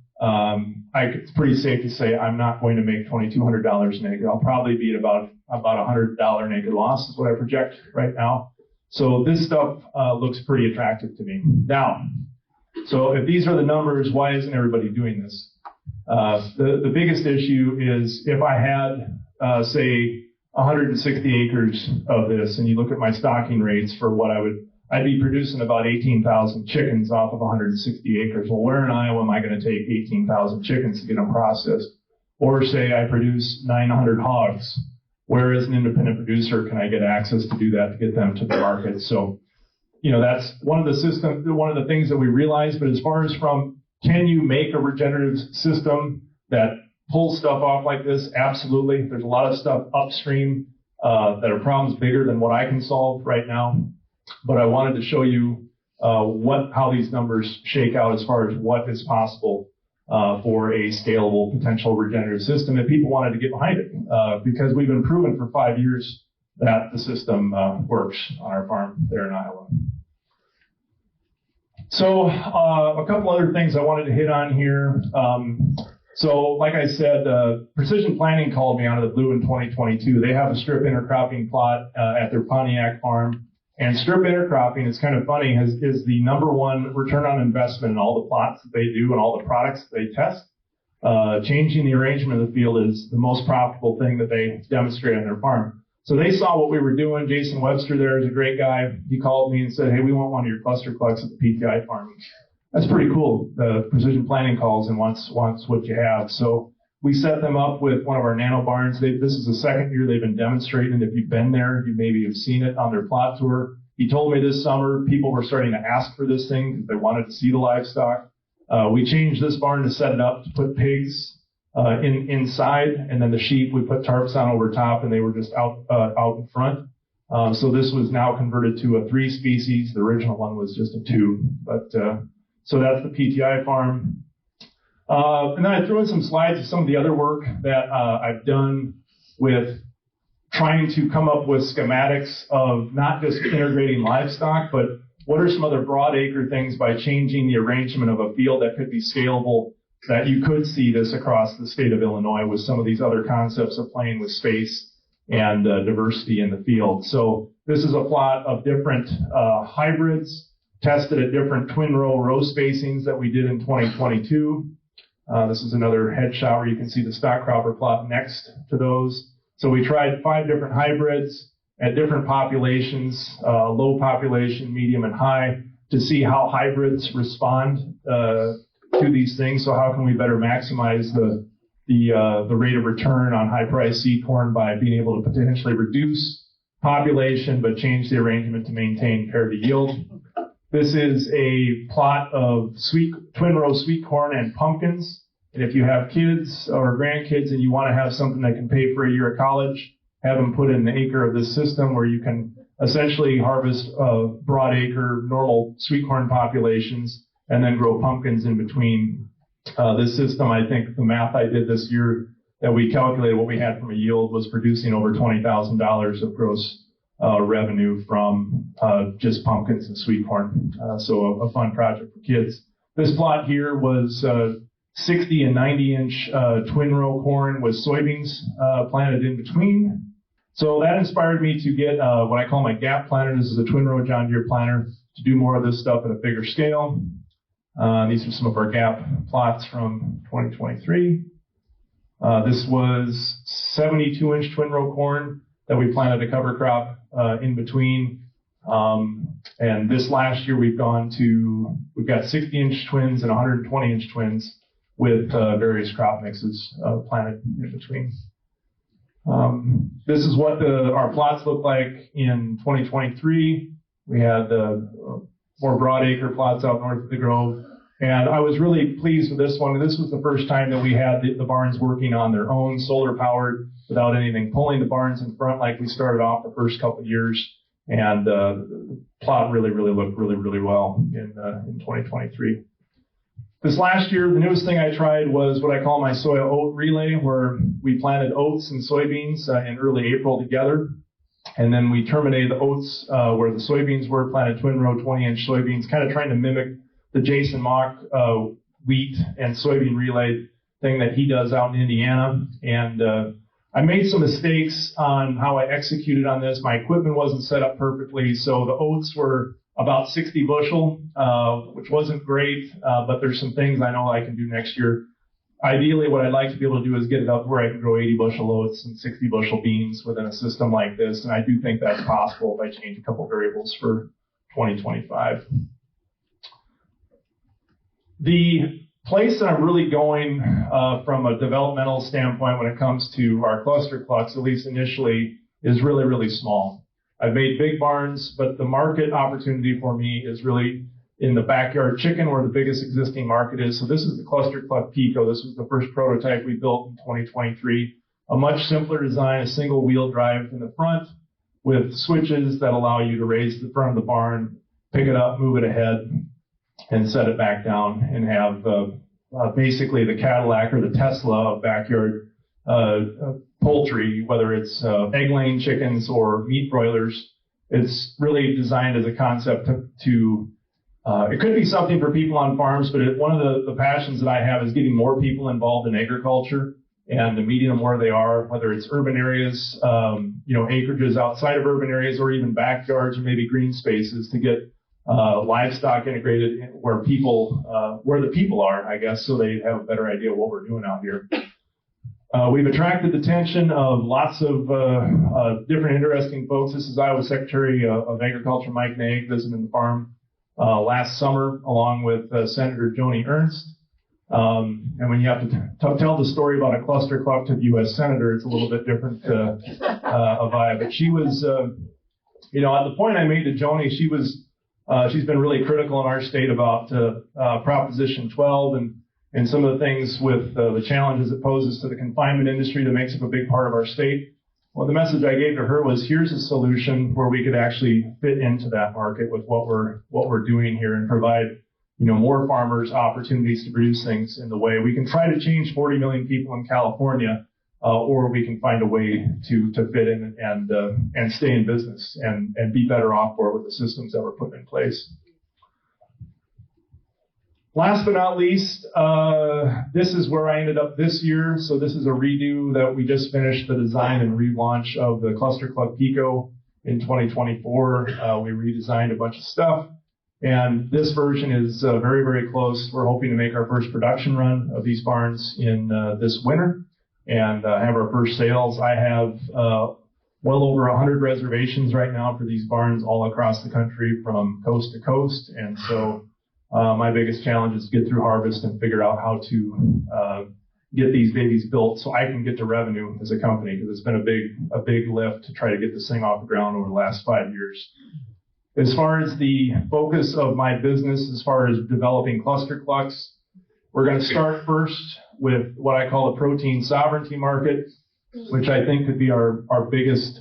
it's pretty safe to say I'm not going to make $2,200 an acre. I'll probably be at about $100 an acre loss is what I project right now. So this stuff looks pretty attractive to me. Now, so if these are the numbers, why isn't everybody doing this? The biggest issue is if I had, say, 160 acres of this, and you look at my stocking rates for what I'd be producing about 18,000 chickens off of 160 acres. Well, where in Iowa am I going to take 18,000 chickens to get them processed? Or say I produce 900 hogs. Where as an independent producer can I get access to do that to get them to the market? So, that's one of the things that we realize. But as far as from, can you make a regenerative system that pulls stuff off like this? Absolutely. There's a lot of stuff upstream that are problems bigger than what I can solve right now. But I wanted to show you how these numbers shake out as far as what is possible for a scalable potential regenerative system if people wanted to get behind it, because we've been proven for 5 years that the system works on our farm there in Iowa. So a couple other things I wanted to hit on here. So like I said, Precision Planting called me out of the blue in 2022. They have a strip intercropping plot at their Pontiac farm. And strip intercropping, it's kind of funny, is the #1 return on investment in all the plots that they do and all the products that they test. Changing the arrangement of the field is the most profitable thing that they demonstrate on their farm. So they saw what we were doing. Jason Webster there is a great guy. He called me and said, hey, we want one of your cluster clucks at the PTI farm. That's pretty cool. The Precision Planting calls and wants what you have. So we set them up with one of our nano barns. This is the second year they've been demonstrating. If you've been there, you maybe have seen it on their plot tour. He told me this summer people were starting to ask for this thing because they wanted to see the livestock. We changed this barn to set it up to put pigs inside, and then the sheep we put tarps on over top, and they were just out in front. So this was now converted to a 3 species. The original one was just a 2. But so that's the PTI farm. And then I threw in some slides of some of the other work that I've done with trying to come up with schematics of not just integrating livestock, but what are some other broad acre things by changing the arrangement of a field that could be scalable, that you could see this across the state of Illinois with some of these other concepts of playing with space and diversity in the field. So this is a plot of different hybrids tested at different twin row spacings that we did in 2022. This is another headshot where you can see the stock cropper plot next to those. So we tried 5 different hybrids at different populations, low population, medium, and high, to see how hybrids respond to these things. So how can we better maximize the rate of return on high-priced seed corn by being able to potentially reduce population but change the arrangement to maintain parity yield. This is a plot of twin row sweet corn and pumpkins. And if you have kids or grandkids and you want to have something that can pay for a year of college, have them put in an acre of this system where you can essentially harvest broad acre normal sweet corn populations and then grow pumpkins in between. This system, I think the math I did this year that we calculated what we had from a yield was producing over $20,000 of gross revenue from just pumpkins and sweet corn. So a fun project for kids. This plot here was 60 and 90 inch twin row corn with soybeans planted in between. So that inspired me to get what I call my gap planter. This is a twin row John Deere planter to do more of this stuff at a bigger scale. These are some of our gap plots from 2023. This was 72 inch twin row corn that we planted a cover crop in between. And this last year we've got 60 inch twins and 120 inch twins with various crop mixes planted in between. This is what our plots look like in 2023. We had more broad acre plots out north of the Grove. And I was really pleased with this one. This was the first time that we had the barns working on their own, solar powered, without anything pulling the barns in front like we started off the first couple of years. And the plot really looked really well in 2023. This last year, the newest thing I tried was what I call my soy oat relay, where we planted oats and soybeans in early April together. And then we terminated the oats where the soybeans were, planted twin row 20-inch soybeans, kind of trying to mimic the Jason Mock wheat and soybean relay thing that he does out in Indiana. And I made some mistakes on how I executed on this. My equipment wasn't set up perfectly, so the oats were about 60 bushel, which wasn't great, but there's some things I know I can do next year. Ideally, what I'd like to be able to do is get it up where I can grow 80 bushel oats and 60 bushel beans within a system like this, and I do think that's possible if I change a couple variables for 2025. The place that I'm really going from a developmental standpoint when it comes to our cluster clucks, at least initially, is really small. I've made big barns, but the market opportunity for me is really in the backyard chicken where the biggest existing market is. So this is the cluster cluck Pico. This was the first prototype we built in 2023. A much simpler design, a single wheel drive in the front with switches that allow you to raise the front of the barn, pick it up, move it ahead, and set it back down and have basically the Cadillac or the Tesla of backyard poultry, whether it's egg-laying chickens or meat broilers. It's really designed as a concept to it could be something for people on farms, but one of the passions that I have is getting more people involved in agriculture and meeting them where they are, whether it's urban areas, acreages outside of urban areas, or even backyards or maybe green spaces to get livestock integrated where the people are, I guess, so they have a better idea of what we're doing out here. We've attracted the attention of lots of different interesting folks. This is Iowa Secretary of Agriculture Mike Naig visiting the farm last summer, along with Senator Joni Ernst. And when you have to tell the story about a cluster cluck to the U.S. Senator, it's a little bit different a vibe. But she was At the point I made to Joni, she's been really critical in our state about Proposition 12 and some of the things with the challenges it poses to the confinement industry that makes up a big part of our state. Well, the message I gave to her was, here's a solution where we could actually fit into that market with what we're doing here and provide, more farmers opportunities to produce things in the way we can try to change 40 million people in California, or we can find a way to fit in and stay in business and be better off for it with the systems that we're putting in place. Last but not least, this is where I ended up this year. So this is a redo that we just finished the design and relaunch of the Cluster Club Pico in 2024. We redesigned a bunch of stuff, and this version is very, very close. We're hoping to make our first production run of these barns in this winter and have our first sales. I have well over 100 reservations right now for these barns all across the country from coast to coast, and so my biggest challenge is to get through harvest and figure out how to get these babies built so I can get to revenue as a company, because it's been a big lift to try to get this thing off the ground over the last 5 years. As far as the focus of my business, as far as developing cluster clucks, we're going to start first with what I call the protein sovereignty market, which I think could be our biggest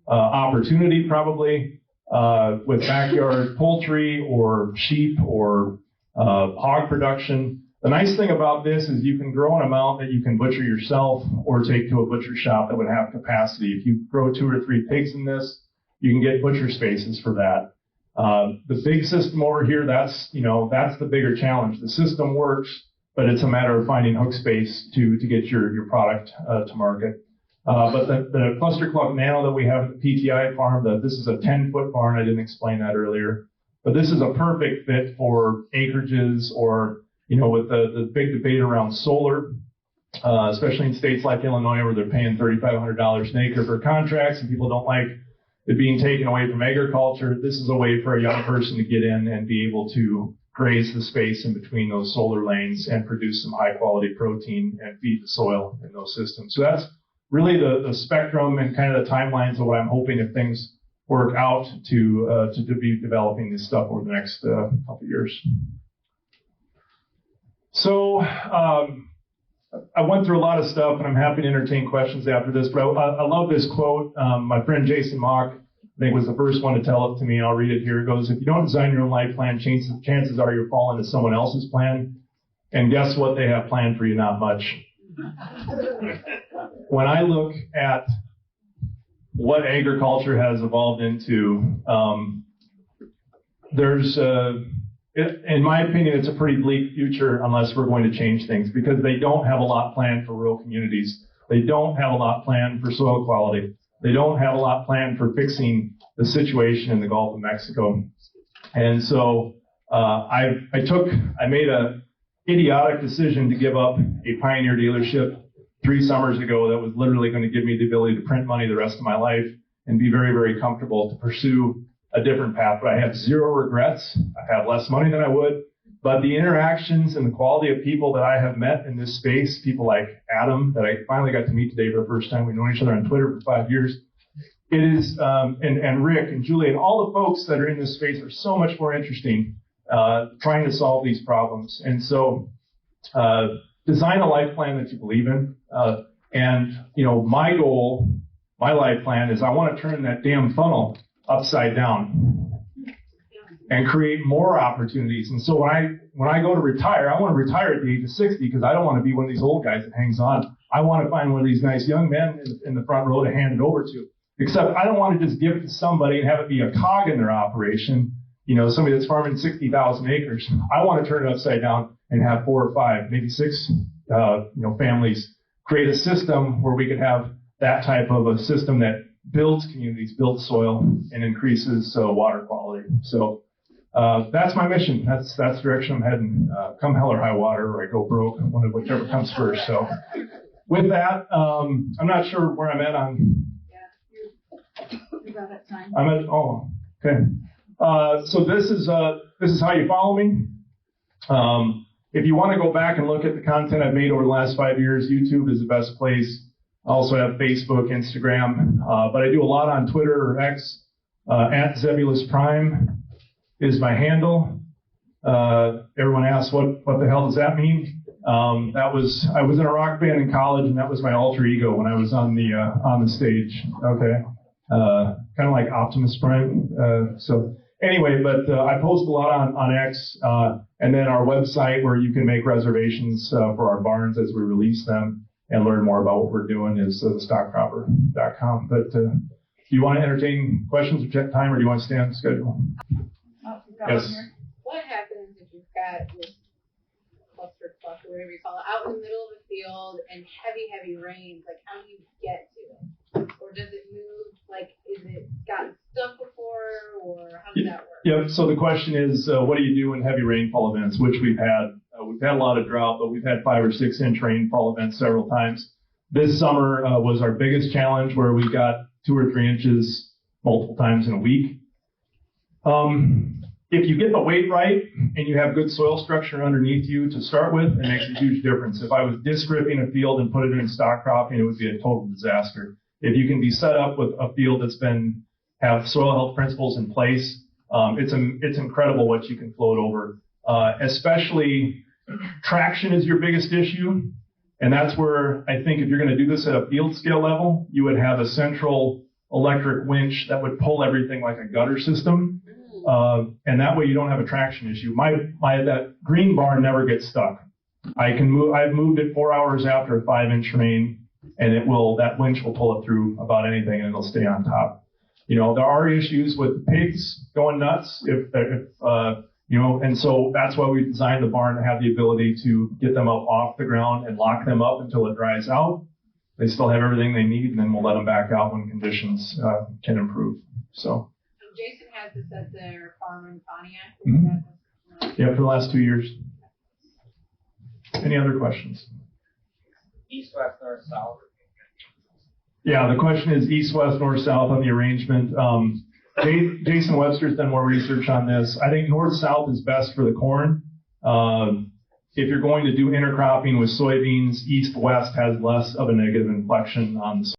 opportunity probably. With backyard poultry or sheep or hog production. The nice thing about this is you can grow an amount that you can butcher yourself or take to a butcher shop that would have capacity. If you grow 2 or 3 pigs in this, you can get butcher spaces for that. The big system over here, that's the bigger challenge. The system works, but it's a matter of finding hook space to get your product to market. But the Cluster Cluck Nano that we have at the PTI farm, this is a 10-foot barn. I didn't explain that earlier. But this is a perfect fit for acreages or, with the big debate around solar, especially in states like Illinois where they're paying $3,500 an acre for contracts and people don't like it being taken away from agriculture. This is a way for a young person to get in and be able to graze the space in between those solar lanes and produce some high-quality protein and feed the soil in those systems. So that's really the spectrum and kind of the timelines of what I'm hoping, if things work out, to be developing this stuff over the next couple of years. So I went through a lot of stuff, and I'm happy to entertain questions after this. But I love this quote. My friend Jason Mock, I think, was the first one to tell it to me, and I'll read it here. It goes, "If you don't design your own life plan, chances are you're falling into someone else's plan. And guess what they have planned for you? Not much." When I look at what agriculture has evolved into, in my opinion, it's a pretty bleak future unless we're going to change things, because they don't have a lot planned for rural communities. They don't have a lot planned for soil quality. They don't have a lot planned for fixing the situation in the Gulf of Mexico. And so I made a idiotic decision to give up a Pioneer dealership 3 summers ago that was literally going to give me the ability to print money the rest of my life and be very, very comfortable to pursue a different path. But I have 0 regrets. I have less money than I would. But the interactions and the quality of people that I have met in this space, people like Adam, that I finally got to meet today for the first time. We've known each other on Twitter for 5 years. It is, and Rick and Julie and all the folks that are in this space are so much more interesting trying to solve these problems. And so design a life plan that you believe in. My goal, my life plan is I want to turn that damn funnel upside down and create more opportunities. And so when I go to retire, I want to retire at the age of 60 because I don't want to be one of these old guys that hangs on. I want to find one of these nice young men in the front row to hand it over to. Except I don't want to just give it to somebody and have it be a cog in their operation. Somebody that's farming 60,000 acres. I want to turn it upside down and have 4 or 5, maybe 6, families create a system where we could have that type of a system that builds communities, builds soil, and increases water quality. So that's my mission. That's the direction I'm heading. Come hell or high water, or I go broke, whichever comes first. So with that, I'm not sure where I'm at on. Yeah, you're about at time. Okay. So this is how you follow me. If you want to go back and look at the content I've made over the last 5 years, YouTube is the best place. I also have Facebook, Instagram, but I do a lot on Twitter or X. At Zebulus Prime is my handle. Everyone asks, what the hell does that mean? I was in a rock band in college, and that was my alter ego when I was on the stage. Okay, kind of like Optimus Prime. So anyway, but I post a lot on X, and then our website where you can make reservations for our barns as we release them and learn more about what we're doing is thestockpropper.com. But do you want to entertain questions or check time, or do you want to stay on schedule? Oh, Yes. What happens if you've got this cluster truck or whatever you call it out in the middle of a field and heavy rains? Like, how do you get to it? Or does it move? Like, is it gotten stuck before, or how does that work? Yep. So the question is, what do you do in heavy rainfall events, which we've had? We've had a lot of drought, but we've had 5 or 6 inch rainfall events several times. This summer was our biggest challenge, where we got 2 or 3 inches multiple times in a week. If you get the weight right and you have good soil structure underneath you to start with, it makes a huge difference. If I was disc ripping a field and put it in stock cropping, it would be a total disaster. If you can be set up with a field that's have soil health principles in place, it's incredible what you can float over. Especially traction is your biggest issue. And that's where I think if you're going to do this at a field scale level, you would have a central electric winch that would pull everything like a gutter system. And that way you don't have a traction issue. That green barn never gets stuck. I've moved it 4 hours after a 5 inch rain, and that winch will pull it through about anything, and it'll stay on top. There are issues with pigs going nuts and so that's why we designed the barn to have the ability to get them up off the ground and lock them up until it dries out. They still have everything they need, and then we'll let them back out when conditions can improve. So. Jason has this at their farm in Pontiac. Mm-hmm. Yeah, for the last 2 years. Any other questions? East, west, north, south. Yeah, the question is east, west, north, south on the arrangement. Jason Webster's done more research on this. I think north-south is best for the corn. If you're going to do intercropping with soybeans, east-west has less of a negative inflection on the